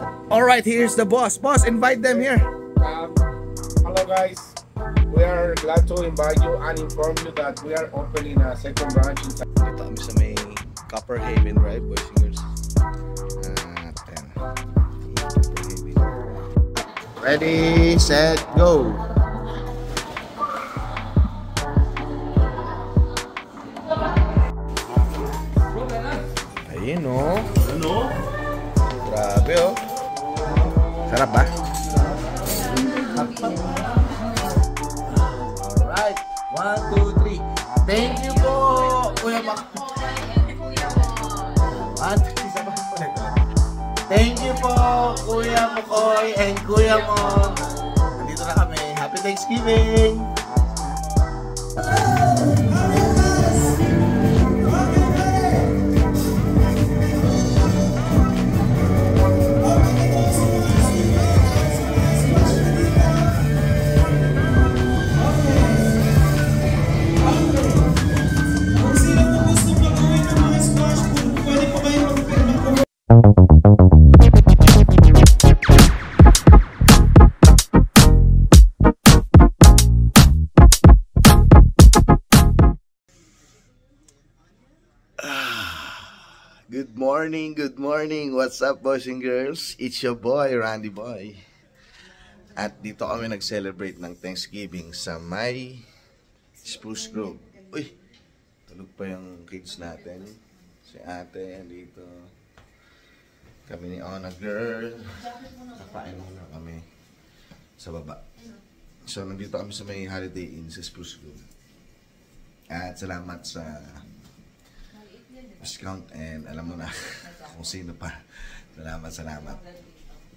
Alright, here's the boss. Boss, invite them here. Hello guys, we are glad to invite you and inform you that we are opening a second branch in Dito kami sa may Copper Haven Drive, boys and girls. Ready, set, go! Ayun o. Ano? Grabe o. Sarap ba? Alright, 1, 2, 3. Thank you po, Kuya Mak. Thank you po, Kuya Mukoy and Kuya Mom. Nandito na kami. Happy Thanksgiving! Good morning. What's up, boys and girls? It's your boy, Randy Boy. At dito kami nag-celebrate ng Thanksgiving sa may Spruce Grove. Uy, tulog pa yung kids natin. Si ate, dito. Kami ni Ona Girl. Nakain muna kami sa baba. So, nandito kami sa may Holiday Inn sa Spruce Grove. At salamat sa discount and alam mo na kung sino pa. Salamat.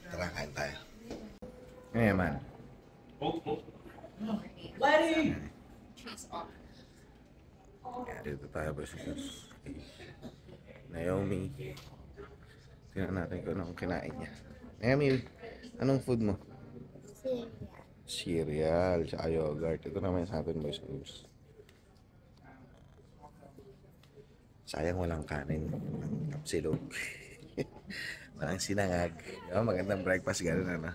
Tara, kain tayo. Ngayon man. Dito tayo ba siya? Naomi. Tingnan natin kung anong kinain niya. Naomi, anong food mo? Cereal. Tsaka yogurt. Ito naman sa atin, boys and girls. Sayang walang kanin, walang kapsilog, walang sinangag. Oh, magandang breakfast, gano'n ano.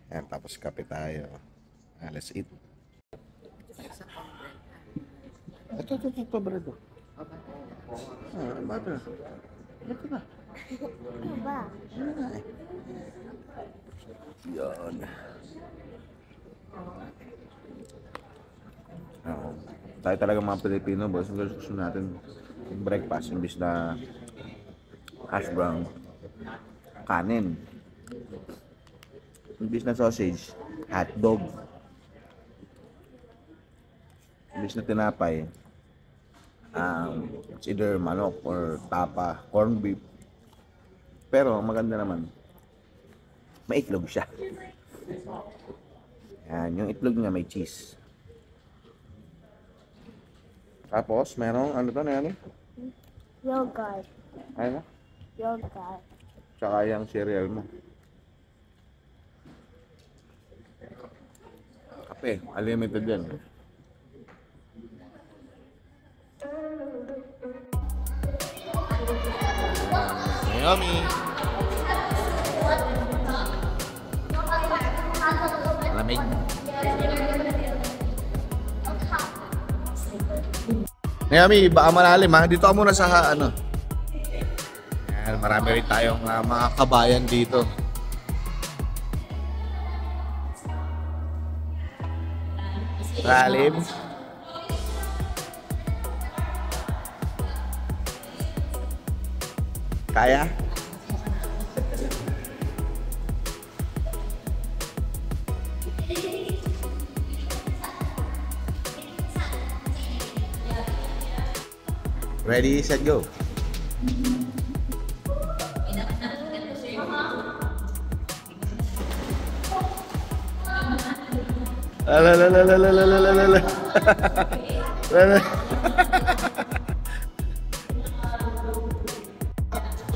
Yan, tapos kape tayo. Let's eat. Ito, bread. Butter. Ito na. Ano na eh. Yan. Tayo talaga mga Pilipino, boys. Gusto natin yung breakfast, imbis na hash brown, kanin, imbis na sausage, hotdog, imbis na tinapay, it's either manok or tapa, corned beef. Pero maganda naman, may itlog siya. Yan, yung itlog niya may cheese. Tapos, merong, ano to na yan eh? Yogurt. Ano? Yogurt. Tsaka yung cereal mo. Kape, unlimited yan. Naomi! Lamig. Naomi, baka malalim ha. Dito ka muna sa ano. Yan, marami rin tayong mga kabayan dito. Lalim. Kaya? Ready, set, go.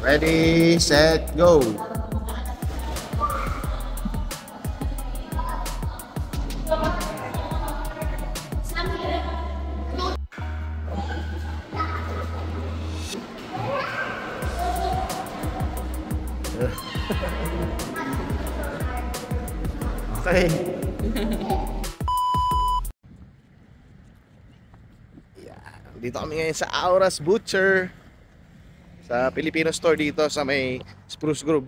Ready, set, go. Okay. Yeah. Dito kami ngayon sa Auras Butcher. Sa Filipino store dito sa may Spruce Grove.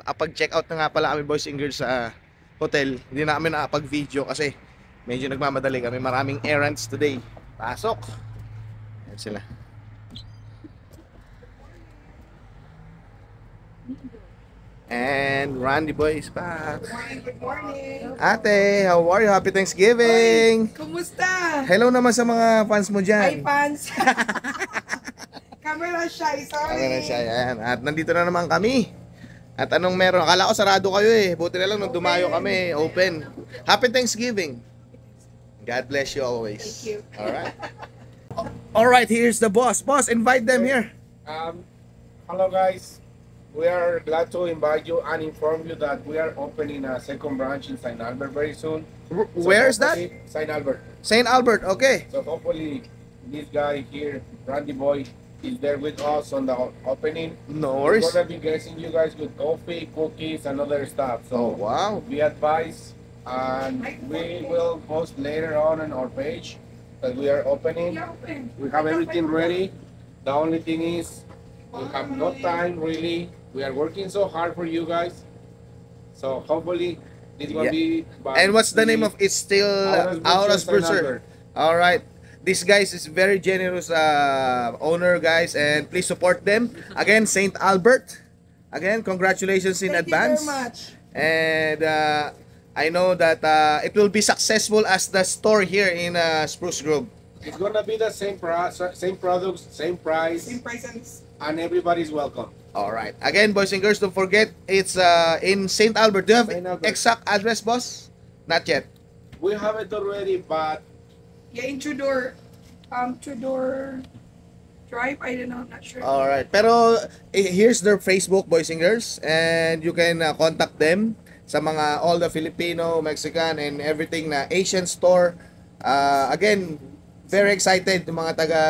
Nakapag-check out na nga pala kami boys and girls sa hotel. Hindi na kami nakapag-video kasi medyo nagmamadali kami. Maraming errands today. Pasok. Ayan sila. And Randy Boy is back. Good morning. Ate, how are you? Happy Thanksgiving! Kumusta? Hello naman sa mga fans mo Hi, dyan. fans. Camera shy, sorry. Ano na siya, yan. At nandito na naman kami. At anong meron? Akala ko sarado kayo eh. Buti na lang nung dumayo kami. Open. Happy Thanksgiving. God bless you always. Thank you. Alright. Alright, here's the boss. Boss, invite them here. Hello guys. We are glad to invite you and inform you that we are opening a second branch in St. Albert very soon. Where is that? St. Albert. St. Albert, okay. So hopefully this guy here, Randy Boy, is there with us on the opening. No We're worries. gonna be blessing you guys with coffee, cookies, and other stuff. Oh, So wow. be advised, and we will post later on our page that we are opening. We have everything ready. The only thing is we have no time really. We are working so hard for you guys. So hopefully this will Yeah. be. by And what's the name of it's still Auras St. Butcher. Albert. All right. This guys is very generous owner guys and please support them. Again, St. Albert. Again, congratulations in Thank advance. you very much. And I know that it will be successful as the store here in Spruce Grove. It's gonna be the same same products, same price, Same price and everybody's welcome. All right. Again, boys and girls, don't forget it's in St. Albert. Do you have St. Albert. exact address, boss? Not yet. We have it already, but Yeah, in Tudor Drive. I don't know. I'm not sure. All right. Pero here's their Facebook, boys and girls, and you can contact them sa mga all the Filipino, Mexican, and everything na Asian store. Again, very excited yung mga taga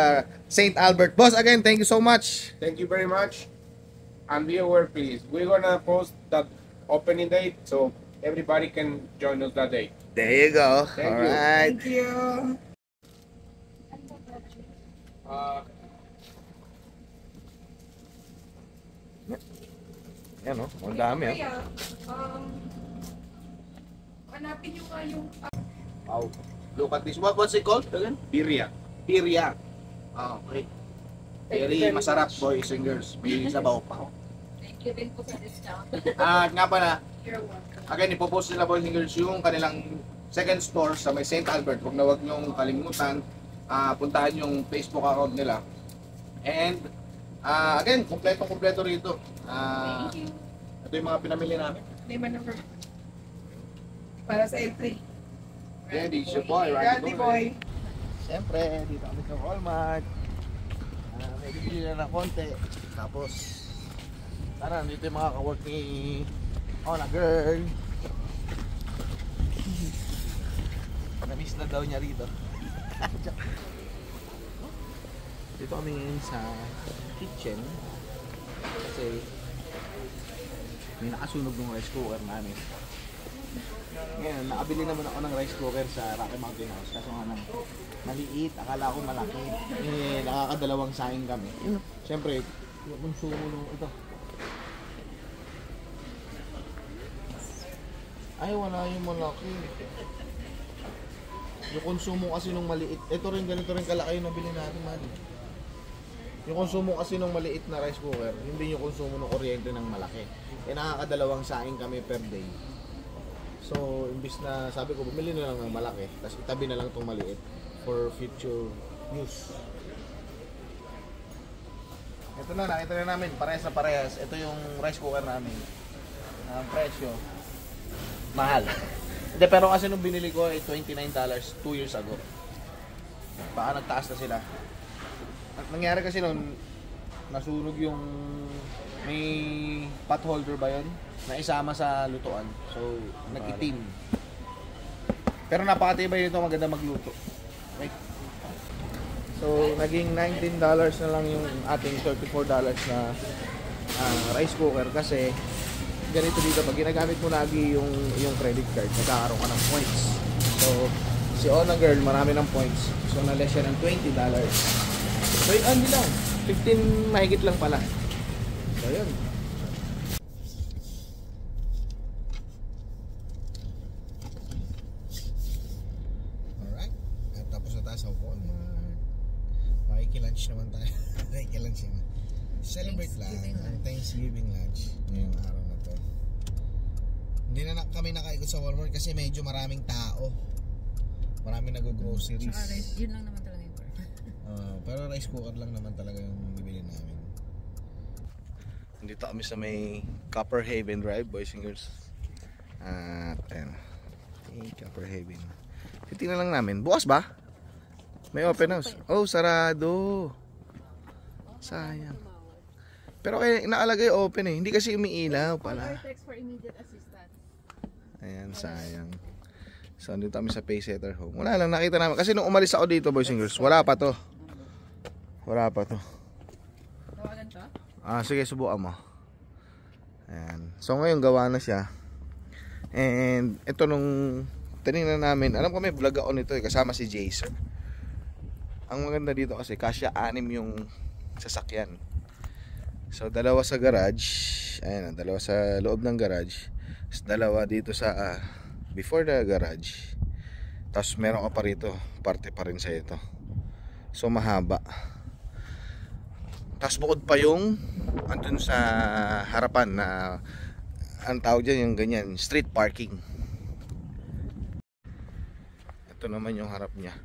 St. Albert. Boss, again, thank you so much. thank you very much. And be aware, please. We're gonna post that opening date so everybody can join us that day. There you go. Thank All you. right. Thank you. Yan oh, ang dami oh. Kaya, hanapin nyo nga yung Wow. Look at this. What's it called again? Birria. Pirya. Ah, okay. Very masarap, boys and girls. May sabaw pa. thank you din po sa discount. Nga pala, You're welcome. again, ipopost nila, boys and girls, yung kanilang second store sa may St. Albert. Huwag na huwag niyong kalimutan. Puntahan yung Facebook account nila. And, again, kompleto rito. Thank you. Ito yung mga pinamili namin. Name and number. Para sa entry. Randy, your boy, Randy Boy. Siyempre, dito kami sa Walmart. May bibili na ng konti. Tapos, tara, dito yung mga ka-work ni Ona Girl. Na-miss na daw niya rito. Dito kami ngayon sa kitchen. Kasi may nakasunog ng rice cooker namin. Ngayon, nakabili naman ako ng rice cooker sa Rocky Mountain House. Kaso nga nang maliit, akala ko malaki. Nakakadalawang saing kami. Siyempre, yung konsumo nung ito. Ay, wala yung malaki. Yung konsumo kasi nung maliit, ito rin ganito rin kalaki yung nabili natin, mali. Yung konsumo kasi nung maliit na rice cooker, hindi yung konsumo ng kuryente ng malaki. Nakakadalawang saing kami per day. So, imbis na sabi ko, bumili na lang ng malaki, tapos itabi na lang itong maliit for future use. Ito na, nakita na namin, parehas na parehas. Ito yung rice cooker namin. Ang presyo, mahal. Hindi, pero kasi nung binili ko ay $29 2 years ago. Baka nagtaas na sila. At nangyari kasi nung nasunog yung may pot holder ba yun? Na isama sa lutuan. So, nag-itim. Pero napakatibay nito, maganda magluto. Okay. So, naging $19 na lang yung ating $34 na rice cooker kasi ganito dito, pag ginagamit mo lagi yung credit card, nagkakaroon ka ng points. So, si Ona Girl, marami ng points. So, na-less siya ng $20. So, hindi lang. 15 mahigit lang pala. So, yun. Alright. At tapos na tayo sa Walmart. Makikilunch naman tayo. Makikilunch naman. Celebrate lang ang Thanksgiving lunch ngayong araw na to. Hindi na kami nakaikot sa Walmart kasi medyo maraming tao. Maraming nag-groceries. Yun lang naman talaga yung pero rice cooker lang naman talaga yung bibili namin. Dito kami sa may Copper Haven Drive, boys and girls. At ayun, Copper Haven. Titingnan lang namin. Bukas ba? May open house. Oh, sarado. Sayang. Pero kaya inaalagay open eh. Hindi kasi umiilaw pala. Text for immediate assistance. Ayan, sayang. So, dito kami sa Paysetter Home. Wala lang, nakita namin. Kasi nung umalis ako dito, boys and girls, wala pa to. Wala pa to. Tawagan to? Sige, subukan mo. Ayan. So, ngayon gawa na siya. And, ito nung tinignan namin, alam ko may vlog ako nito eh, kasama si Jason. Ang maganda dito kasi, kasya 6 yung sasakyan. So, dalawa sa garage. Ayan, dalawa sa loob ng garage. Dalawa dito sa before the garage. Tapos meron ka pa rito, parte pa rin sa ito. So mahaba. Tapos bukod pa yung andun sa harapan na ang tawag dyan yung ganyan, street parking. Ito naman yung harap niya.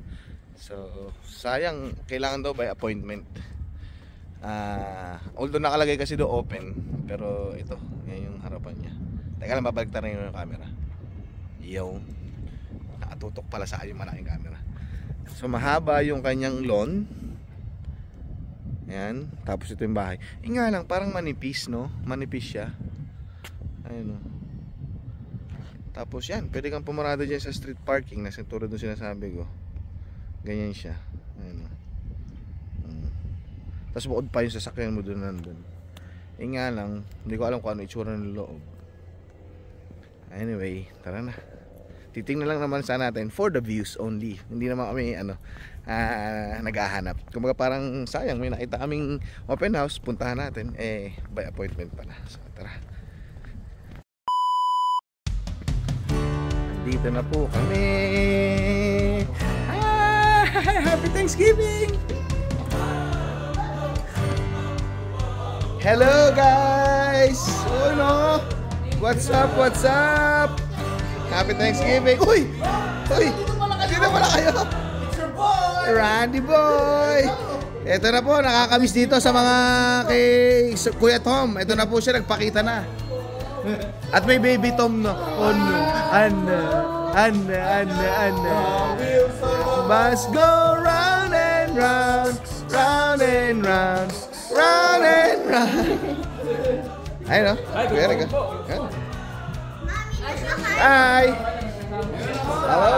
So sayang, kailangan daw by appointment. Although nakalagay kasi do open, pero ito, yan yung harapan niya. Teka lang, babalik na rin yung camera. Yung nakatutok pala sa yung malaking camera. So mahaba yung kanyang lawn. Ayan, tapos ito yung bahay. Nga lang, parang manipis, no? Manipis siya. Ayun, no? Tapos yan, pwede kang pumarada dyan sa street parking na tulad ng sinasabi ko. Ganyan siya. Ayun, no? Tapos bukod pa yung sasakyan mo doon nandun. Nga lang, hindi ko alam kung ano itsura ng loob. Anyway, tara na. Titingnan lang naman sana natin for the views only. Hindi naman kami naghahanap. Kumbaga parang sayang, may nakita kaming open house, puntahan natin. By appointment pala. So tara. Dito na po kami. Happy Thanksgiving! Hello guys! Oh no! What's up? What's up? Happy Thanksgiving! Uy! Uy! Dito pala kayo! It's your boy! Randy Boy! Ito na po, nakakamiss dito sa mga kay Kuya Tom. Ito na po siya, nagpakita na. At may baby Tom no. Oh no! Anna. Must go round and round, round and round, round and round. Ayun, no? Very good. Hi! Hello!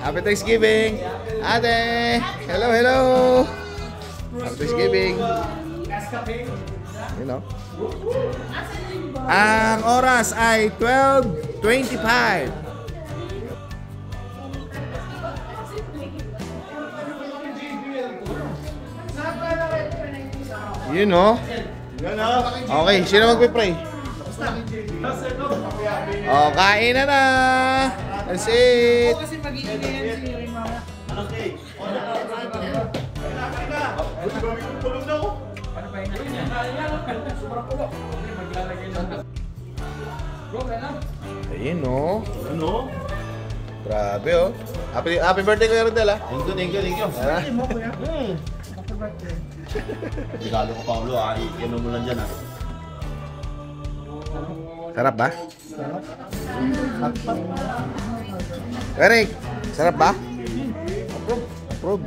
Happy Thanksgiving! Ate! Hello, hello! Happy Thanksgiving! You know? Ang oras ay 12:25. You know? Okay, sino magpe-pray? Oh, kain na na! That's it! Kasi mag-iingay yan si Mama. Ayun, no? Ano? Grabe, oh. Happy birthday kayo, Rodel, ah. Thank you. Birthday mo, kuya. Happy birthday. Regalo ko, Paulo, iinom mo lang dyan, ah. Sarap ba? Eric, sarap ba? Approve.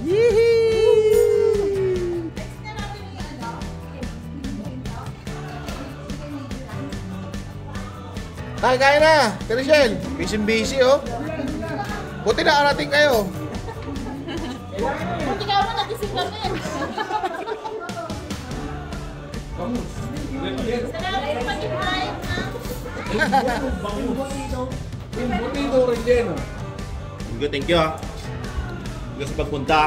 Yee-hee! Kaya na, Tereshel. Busy, oh. Buti nakarating kayo. Buti ka mo nagising kami. Bonito relleno. Thank you, thank you. Thank you sa pagpunta.